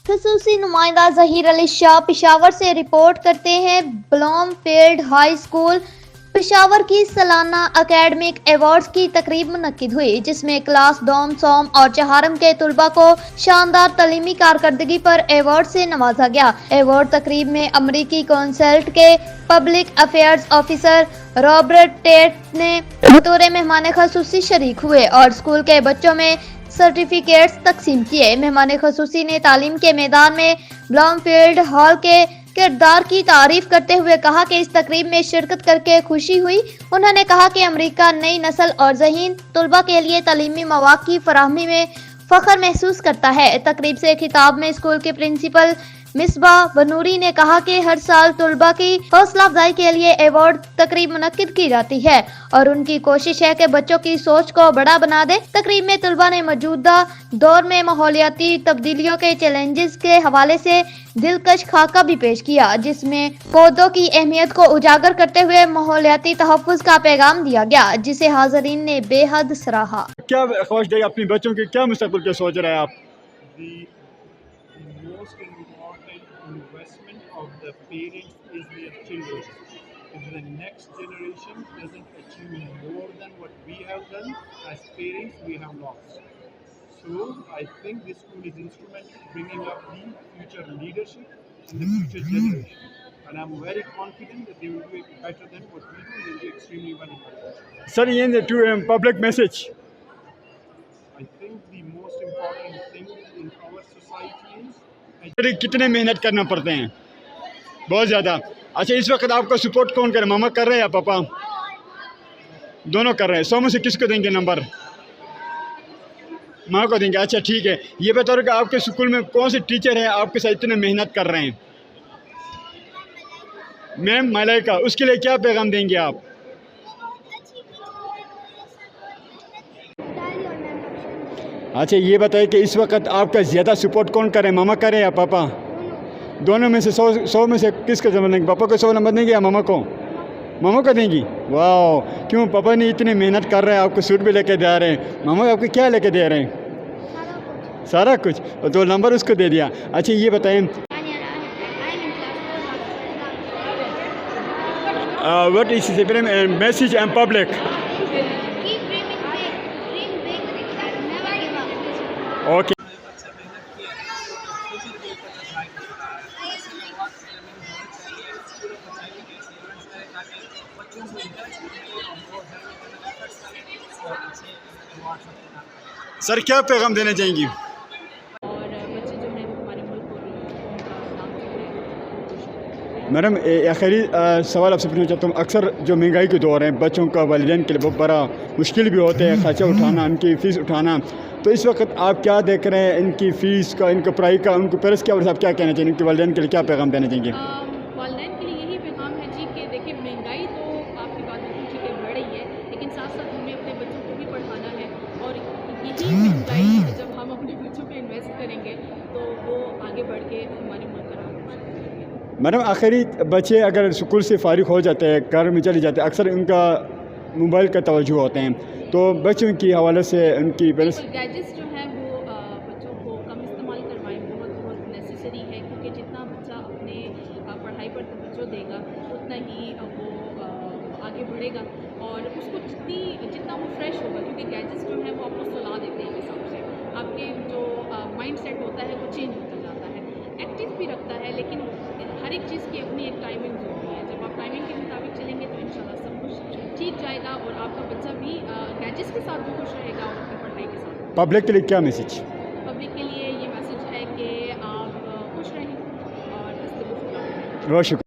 خصوصی نمائندہ ظہیر علی شاہ پشاور سے رپورٹ کرتے ہیں۔ بلوم فیلڈ ہائی اسکول پشاور کی سالانہ اکیڈمک ایوارڈز کی تقریب منعقد ہوئی، جس میں کلاس دوم، سوم اور چہارم کے طلباء کو شاندار تعلیمی کارکردگی پر ایوارڈ سے نوازا گیا۔ ایوارڈ تقریب میں امریکی قونصلیٹ کے public affairs officer Robert Tait نے بطور مہمان خصوصی شریک ہوئے اور اسکول کے بچوں میں سرٹیفکیٹس تقسیم کیے۔ مہمان خصوصی نے تعلیم کے میدان میں بلوم فیلڈ ہال کے کردار کی تعریف کرتے ہوئے کہا کہ اس تقریب میں شرکت کر کے خوشی ہوئی۔ انہوں نے کہا کہ امریکہ نئی نسل اور ذہین طلباء کے لیے تعلیمی مواقع کی فراہمی میں فخر محسوس کرتا ہے۔ تقریب سے خطاب میں اسکول کے پرنسپل مصباح بنوری نے کہا کہ ہر سال طلباء کی حوصلہ افزائی کے لیے ایوارڈ تقریب منعقد کی جاتی ہے اور ان کی کوشش ہے کہ بچوں کی سوچ کو بڑا بنا دے۔ تقریب میں طلباء نے موجودہ دور میں ماحولیاتی تبدیلیوں کے چیلنجز کے حوالے سے دلکش خاکہ بھی پیش کیا، جس میں پودوں کی اہمیت کو اجاگر کرتے ہوئے ماحولیاتی تحفظ کا پیغام دیا گیا، جسے حاضرین نے بے حد سراہا۔ کیا خواہش ہے اپنے بچوں کے کیا مستقبل کے سوچ رہے ہیں آپ؟ Most important investment of the parents is their children. If the next generation doesn't achieve more than what we have done, as parents we have lost. So I think this school is instrumental in bringing up the future leadership and the future generation. And I'm very confident that they will do it better than what we do. They will do extremely well in my country. Sir, in the public message. I think the most important thing in our society is کتنے محنت کرنا پڑتے ہیں؟ بہت زیادہ۔ اچھا، اس وقت آپ کا سپورٹ کون کر رہے ہیں؟ ماما کر رہے ہیں یا پاپا؟ دونوں کر رہے ہیں۔ 100 میں سے کس کو دیں گے نمبر؟ ماں کو دیں گے۔ اچھا ٹھیک ہے، یہ بتاؤ کہ آپ کے اسکول میں کون سے ٹیچر ہیں آپ کے ساتھ اتنے محنت کر رہے ہیں؟ میم ملائکہ، اس کے لیے کیا پیغام دیں گے آپ؟ اچھا یہ بتائیں کہ اس وقت آپ کا زیادہ سپورٹ کون کرے، ماما کرے یا پاپا؟ دونوں میں سے 100 میں سے کس کو نمبر دیں گے؟ پاپا کو 100 نمبر دیں گے یا ماما کو؟ ماما کو دیں گی۔ واو، کیوں؟ پاپا نے اتنی محنت کر رہے ہیں، آپ کو سوٹ بھی لے کے دے رہے ہیں، ماما آپ کو کیا لے کے دے رہے ہیں؟ سارا کچھ، تو نمبر اس کو دے دیا۔ اچھا یہ بتائیں what is the message and public? Okay. سر کیا پیغام دینا چاہیں گی؟ میڈم آخری سوال آپ سے پوچھنا چاہتا ہوں، اکثر جو مہنگائی کے دور ہیں بچوں کا والدین کے لیے بہت بڑا مشکل بھی ہوتا ہے خرچہ اٹھانا، ان کی فیس اٹھانا، تو اس وقت آپ کیا دیکھ رہے ہیں ان کی فیس کا، ان کا پڑھائی کا، ان کو پیرنٹس کے آپ کیا کہنا چاہیں گے؟ ان کے والدین کے لیے کیا پیغام دینا چاہیں گے؟ والدین کے لیے یہی پیغام ہے جی کہ دیکھیں مہنگائی تو آپ کی بات بالکل ٹھیک ہے بڑھ رہی ہے، لیکن ساتھ ساتھ ہمیں اپنے بچوں کو بھی پڑھانا ہے اور یہی مہنگائی جب ہم اپنے بچوں پہ انویسٹ کریں گے تو وہ آگے بڑھ کے ہمارے ملک کا نام روشن کریں گے۔ میڈم آخری بچے اگر اسکول سے فارغ ہو جاتے ہیں، گھر میں چلے جاتے ہیں، اکثر ان کا موبائل کا توجہ ہوتے ہیں، تو بچوں کی حوالے سے ان کی گیجٹس جو ہیں وہ بچوں کو کم استعمال کروائیں، بہت نیسیسری ہے، کیونکہ جتنا بچہ اپنے پڑھائی پر توجہ دے گا اتنا ہی وہ آگے بڑھے گا اور اس کو جتنا وہ فریش ہوگا، کیونکہ گیجٹس جو ہیں وہ آپ کو صلاح دیتے ہیں، حساب سے آپ کے جو مائنڈ سیٹ ہوتا ہے وہ چینج ہوتا جاتا ہے، ایکٹیو بھی رکھتا ہے، لیکن ہر ایک چیز کی اپنی ایک ٹائمنگ ہوتی ہے۔ جب آپ ٹائمنگ کے مطابق چلیں گے تو انشاءاللہ سب کچھ ٹھیک جائے گا اور آپ کا بچہ بھی گیجٹس کے ساتھ بھی خوش رہے گا اور اپنی پڑھائی کے ساتھ۔ پبلک کے لیے کیا میسج؟ پبلک کے لیے یہ میسج ہے کہ آپ خوش رہیں اور بہت شکریہ۔